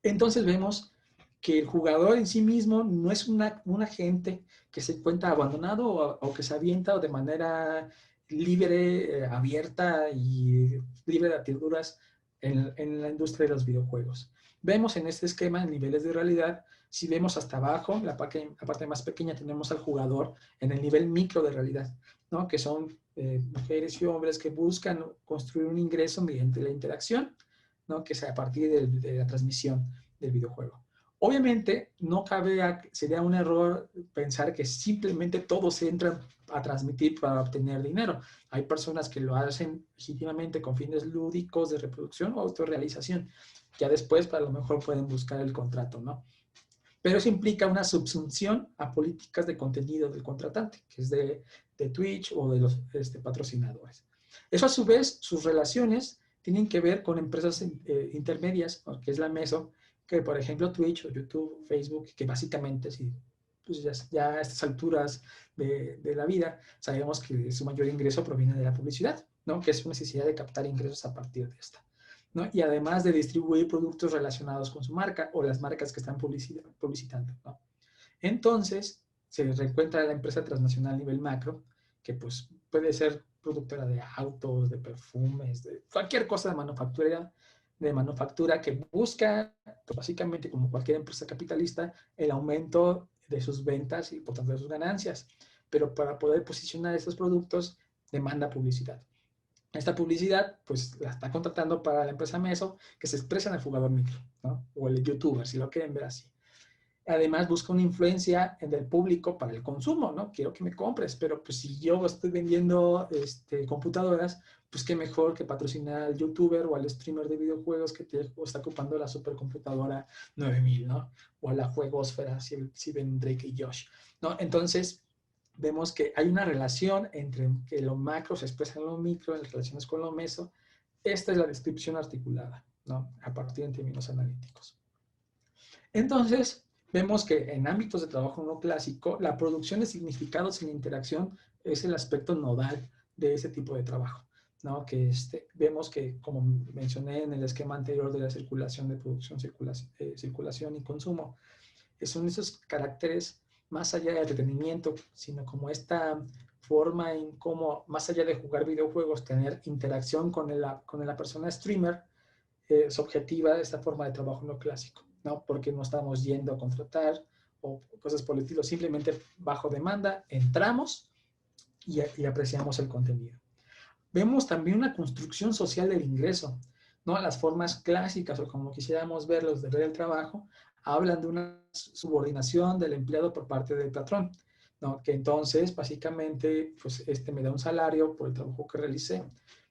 Entonces vemos que el jugador en sí mismo no es un agente que se encuentra abandonado o que se avienta de manera libre, abierta y libre de ataduras en la industria de los videojuegos. Vemos en este esquema niveles de realidad. Si vemos hasta abajo, la parte más pequeña, tenemos al jugador en el nivel micro de realidad, ¿no?, que son mujeres y hombres que buscan construir un ingreso mediante la interacción, ¿no?, que es a partir de la transmisión del videojuego. Obviamente, sería un error pensar que simplemente todos entran a transmitir para obtener dinero. Hay personas que lo hacen legítimamente con fines lúdicos de reproducción o autorrealización. Ya después, a lo mejor pueden buscar el contrato, ¿no? Pero eso implica una subsunción a políticas de contenido del contratante, que es de Twitch o de los patrocinadores. Eso, a su vez, sus relaciones tienen que ver con empresas intermedias, ¿no?, que es la Meso, que por ejemplo Twitch o YouTube, Facebook, que básicamente, pues ya a estas alturas de la vida, sabemos que su mayor ingreso proviene de la publicidad, ¿no?, que es su necesidad de captar ingresos a partir de esta, ¿no?, y además de distribuir productos relacionados con su marca o las marcas que están publicitando, ¿no? Entonces, se encuentra la empresa transnacional a nivel macro, que pues puede ser productora de autos, de perfumes, de cualquier cosa de manufactura que busca, pues, básicamente como cualquier empresa capitalista, el aumento de sus ventas y por tanto de sus ganancias. Pero para poder posicionar estos productos demanda publicidad. Esta publicidad, pues, la está contratando para la empresa Meso, que se expresa en el jugador micro, ¿no?, o el youtuber, si lo quieren ver así. Además, busca una influencia del público para el consumo, ¿no? Quiero que me compres, pero pues si yo estoy vendiendo computadoras, pues qué mejor que patrocinar al youtuber o al streamer de videojuegos que te está ocupando la supercomputadora 9000, ¿no? O a la juegosfera, si ven Drake y Josh, ¿no? Entonces, vemos que hay una relación entre que lo macro se expresa en lo micro, en las relaciones con lo meso. Esta es la descripción articulada, ¿no?, a partir de términos analíticos. Entonces, vemos que en ámbitos de trabajo no clásico, la producción de significados en la interacción es el aspecto nodal de ese tipo de trabajo, ¿no? Que vemos que, como mencioné en el esquema anterior de la circulación de producción, circulación y consumo, son esos caracteres más allá de entretenimiento, sino como esta forma en cómo, más allá de jugar videojuegos, tener interacción con la persona streamer, es objetiva esta forma de trabajo no clásico, ¿no? Porque no estamos yendo a contratar o cosas por el estilo, simplemente bajo demanda entramos y apreciamos el contenido. Vemos también una construcción social del ingreso, ¿no? Las formas clásicas, o como quisiéramos verlos de ver el trabajo, hablan de una subordinación del empleado por parte del patrón, ¿no? Que entonces, básicamente, pues me da un salario por el trabajo que realicé.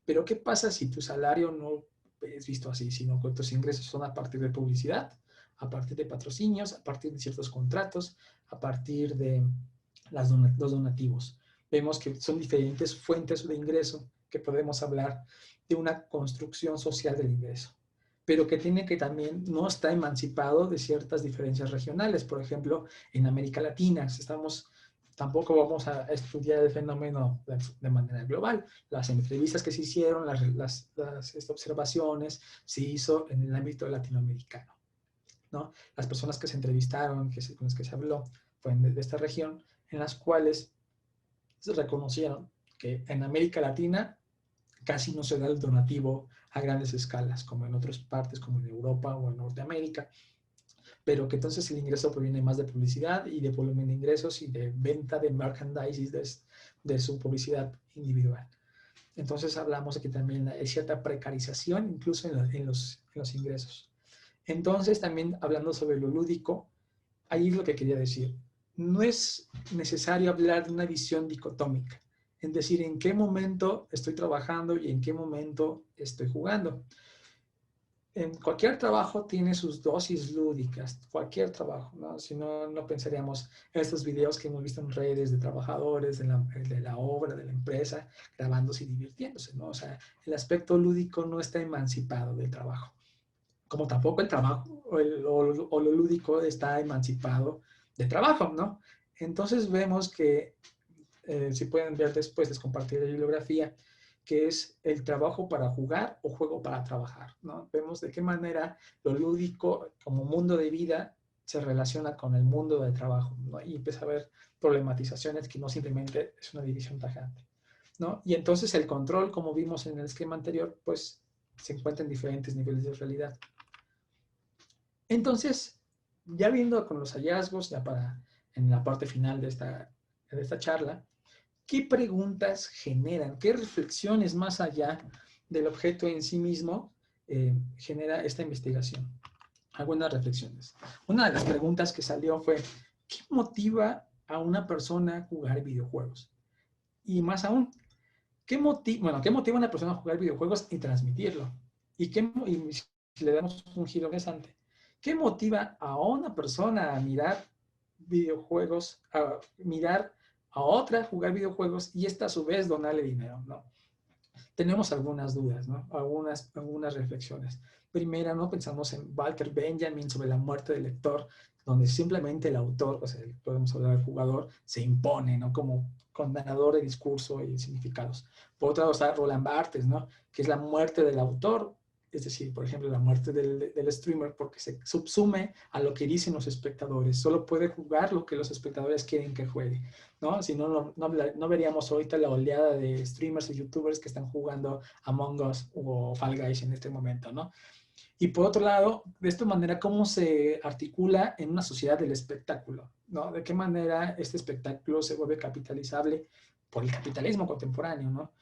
Pero ¿qué pasa si tu salario no es visto así, sino que tus ingresos son a partir de publicidad, a partir de patrocinios, a partir de ciertos contratos, a partir de los donativos. Vemos que son diferentes fuentes de ingreso que podemos hablar de una construcción social del ingreso, pero que tiene que también no está emancipado de ciertas diferencias regionales. Por ejemplo, en América Latina tampoco vamos a estudiar el fenómeno de manera global. Las entrevistas que se hicieron, las observaciones, se hizo en el ámbito latinoamericano, ¿no? Las personas que se entrevistaron, con las que se habló, fueron de esta región, en las cuales se reconocieron que en América Latina casi no se da el donativo a grandes escalas, como en otras partes, como en Europa o en Norteamérica, pero que entonces el ingreso proviene más de publicidad y de volumen de ingresos y de venta de merchandising de su publicidad individual. Entonces hablamos de que también hay cierta precarización incluso en los ingresos. Entonces también hablando sobre lo lúdico, ahí es lo que quería decir. No es necesario hablar de una visión dicotómica, es decir, en qué momento estoy trabajando y en qué momento estoy jugando. En cualquier trabajo tiene sus dosis lúdicas, cualquier trabajo, ¿no? Si no, no pensaríamos en estos videos que hemos visto en redes de trabajadores de la obra, de la empresa, grabándose y divirtiéndose, ¿no? O sea, el aspecto lúdico no está emancipado del trabajo, como tampoco el trabajo o lo lúdico está emancipado del trabajo, ¿no? Entonces vemos que, si pueden ver después, les compartí la bibliografía, que es el trabajo para jugar o juego para trabajar, ¿no? Vemos de qué manera lo lúdico como mundo de vida se relaciona con el mundo del trabajo, ¿no? Y empieza a haber problematizaciones que no simplemente es una división tajante, ¿no? Y entonces el control, como vimos en el esquema anterior, pues se encuentra en diferentes niveles de realidad. Entonces, ya viendo con los hallazgos, ya en la parte final de esta charla, ¿qué preguntas generan? ¿Qué reflexiones más allá del objeto en sí mismo genera esta investigación? Algunas reflexiones. Una de las preguntas que salió fue, ¿qué motiva a una persona a jugar videojuegos? Y más aún, ¿qué motiva a una persona a jugar videojuegos y transmitirlo? Y si le damos un giro interesante, ¿qué motiva a una persona a mirar videojuegos, a mirar a otra jugar videojuegos y esta a su vez donarle dinero, ¿no? Tenemos algunas dudas, ¿no? Algunas reflexiones. Primera, ¿no? Pensamos en Walter Benjamin sobre la muerte del lector, donde simplemente el autor, o sea, podemos hablar del jugador, se impone, ¿no? Como condenador de discurso y significados. Por otro lado está Roland Barthes, ¿no? Que es la muerte del autor, es decir, por ejemplo, la muerte del streamer, porque se subsume a lo que dicen los espectadores. Solo puede jugar lo que los espectadores quieren que juegue, ¿no? Si no, no veríamos ahorita la oleada de streamers y youtubers que están jugando Among Us o Fall Guys en este momento, ¿no? Y por otro lado, de esta manera, ¿cómo se articula en una sociedad del espectáculo, ¿no? De qué manera este espectáculo se vuelve capitalizable por el capitalismo contemporáneo, ¿no?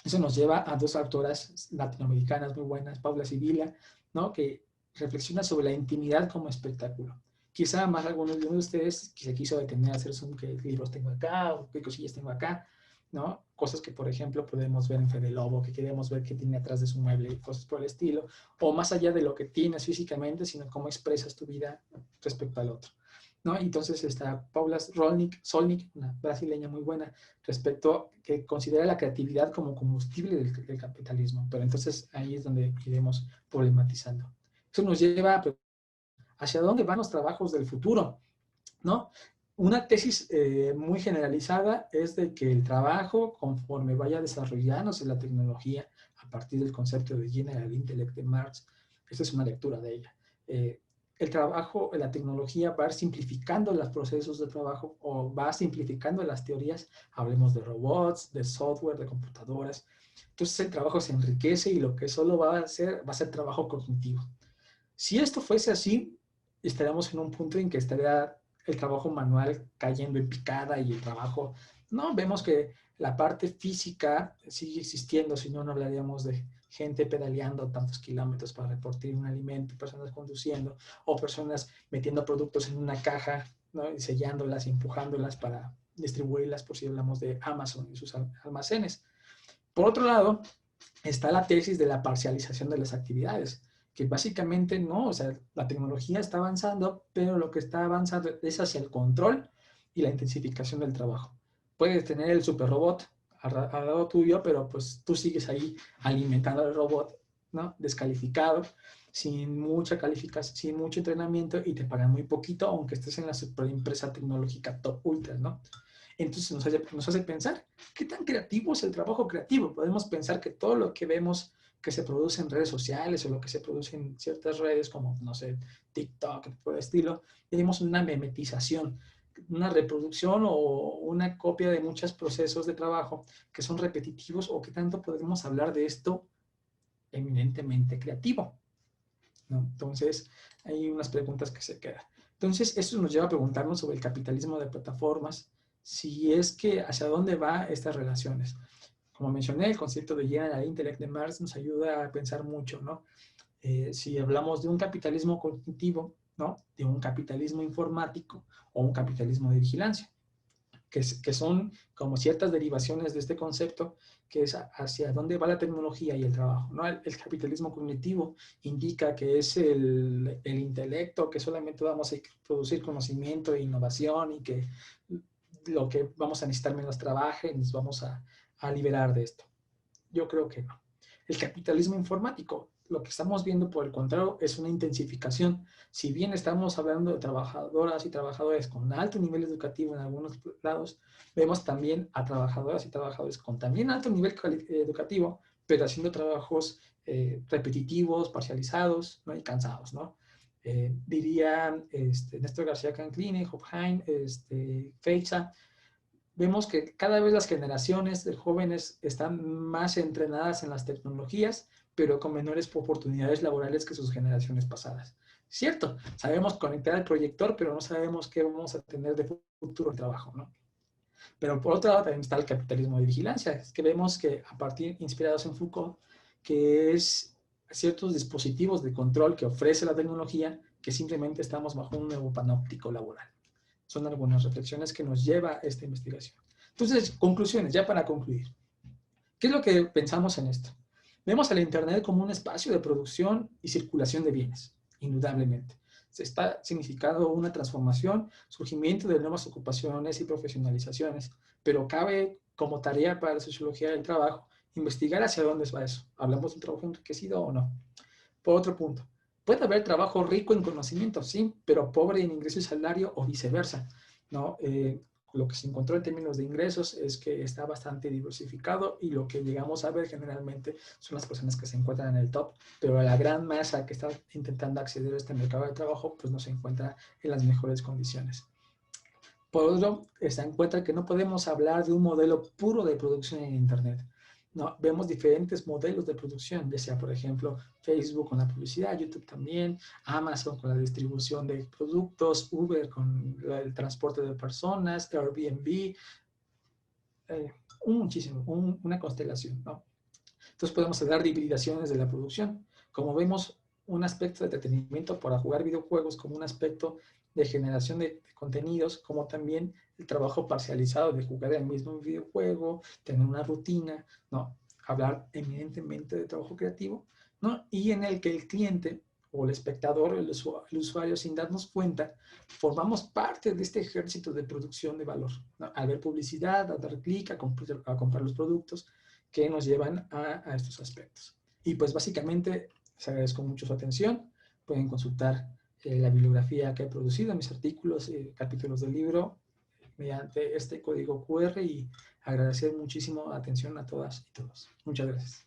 Eso nos lleva a dos autoras latinoamericanas muy buenas, Paula Sibila, ¿no? Que reflexiona sobre la intimidad como espectáculo. Quizá más algunos de ustedes se quiso detener a hacer zoom, qué libros tengo acá o qué cosillas tengo acá, ¿no? Cosas que, por ejemplo, podemos ver en Fede Lobo, que queremos ver qué tiene atrás de su mueble y cosas por el estilo, o más allá de lo que tienes físicamente, sino cómo expresas tu vida respecto al otro, ¿no? Entonces está Paula Solnik, una brasileña muy buena, respecto que considera la creatividad como combustible del capitalismo, pero entonces ahí es donde iremos problematizando. Eso nos lleva a hacia dónde van los trabajos del futuro, ¿no? Una tesis muy generalizada es de que el trabajo, conforme vaya desarrollándose la tecnología, a partir del concepto de General Intellect de Marx, esta es una lectura de ella, el trabajo, la tecnología va a ir simplificando los procesos de trabajo o va simplificando las teorías, hablemos de robots, de software, de computadoras. Entonces el trabajo se enriquece y lo que solo va a ser trabajo cognitivo. Si esto fuese así, estaríamos en un punto en que estaría el trabajo manual cayendo en picada y el trabajo, no, vemos que la parte física sigue existiendo, si no, no hablaríamos de gente pedaleando tantos kilómetros para repartir un alimento, personas conduciendo o personas metiendo productos en una caja, ¿no? Y sellándolas y empujándolas para distribuirlas, por si hablamos de Amazon y sus almacenes. Por otro lado, está la tesis de la parcialización de las actividades, que básicamente no, o sea, la tecnología está avanzando, pero lo que está avanzando es hacia el control y la intensificación del trabajo. Puedes tener el super robot al lado tuyo, pero pues tú sigues ahí alimentando al robot, ¿no? Descalificado, sin mucha calificación, sin mucho entrenamiento y te pagan muy poquito, aunque estés en la superempresa tecnológica top ultra, ¿no? Entonces nos hace pensar, ¿qué tan creativo es el trabajo creativo? Podemos pensar que todo lo que vemos que se produce en redes sociales o lo que se produce en ciertas redes como, no sé, TikTok, por el estilo, tenemos una memetización, una reproducción o una copia de muchos procesos de trabajo que son repetitivos o que tanto podemos hablar de esto eminentemente creativo, ¿no? Entonces, hay unas preguntas que se quedan. Entonces, esto nos lleva a preguntarnos sobre el capitalismo de plataformas, si es que hacia dónde va estas relaciones. Como mencioné, el concepto de General Intellect de Marx nos ayuda a pensar mucho, ¿no? Si hablamos de un capitalismo cognitivo, ¿no? De un capitalismo informático o un capitalismo de vigilancia, que son como ciertas derivaciones de este concepto, que es hacia dónde va la tecnología y el trabajo, ¿no? El capitalismo cognitivo indica que es el intelecto, que solamente vamos a producir conocimiento e innovación y que lo que vamos a necesitar menos trabajo y nos vamos a liberar de esto. Yo creo que no. El capitalismo informático, lo que estamos viendo por el contrario es una intensificación. Si bien estamos hablando de trabajadoras y trabajadores con alto nivel educativo en algunos lados, vemos también a trabajadoras y trabajadores con también alto nivel educativo, pero haciendo trabajos repetitivos, parcializados, ¿no? Y cansados, ¿no? Diría Néstor García Canclini, Hopheim, Feixa, vemos que cada vez las generaciones de jóvenes están más entrenadas en las tecnologías, pero con menores oportunidades laborales que sus generaciones pasadas. Cierto, sabemos conectar el proyector, pero no sabemos qué vamos a tener de futuro de trabajo, ¿no? Pero por otro lado también está el capitalismo de vigilancia, es que vemos que a partir, inspirados en Foucault, que es ciertos dispositivos de control que ofrece la tecnología, que simplemente estamos bajo un nuevo panóptico laboral. Son algunas reflexiones que nos lleva a esta investigación. Entonces, conclusiones, ya para concluir. ¿Qué es lo que pensamos en esto? Vemos al Internet como un espacio de producción y circulación de bienes, indudablemente. Se está significando una transformación, surgimiento de nuevas ocupaciones y profesionalizaciones, pero cabe como tarea para la sociología del trabajo investigar hacia dónde va eso. ¿Hablamos de un trabajo enriquecido o no? Por otro punto, puede haber trabajo rico en conocimiento, sí, pero pobre en ingreso y salario o viceversa, ¿no? Lo que se encontró en términos de ingresos es que está bastante diversificado y lo que llegamos a ver generalmente son las personas que se encuentran en el top, pero la gran masa que está intentando acceder a este mercado de trabajo pues no se encuentra en las mejores condiciones. Por otro, se encuentra que no podemos hablar de un modelo puro de producción en Internet. No, vemos diferentes modelos de producción, ya sea, por ejemplo, Facebook con la publicidad, YouTube también, Amazon con la distribución de productos, Uber con el transporte de personas, Airbnb, una constelación, ¿no? Entonces podemos dar hibridaciones de la producción. Como vemos, un aspecto de entretenimiento para jugar videojuegos como un aspecto de generación de contenidos, como también el trabajo parcializado de jugar el mismo videojuego, tener una rutina, ¿no? Hablar eminentemente de trabajo creativo, ¿no? Y en el que el cliente o el espectador, el usuario, sin darnos cuenta, formamos parte de este ejército de producción de valor, ¿no? Al ver publicidad, a dar clic, a comprar los productos, que nos llevan a estos aspectos. Y pues básicamente les agradezco mucho su atención. Pueden consultar la bibliografía que he producido, mis artículos, capítulos del libro, mediante este código QR y agradecer muchísimo la atención a todas y todos. Muchas gracias.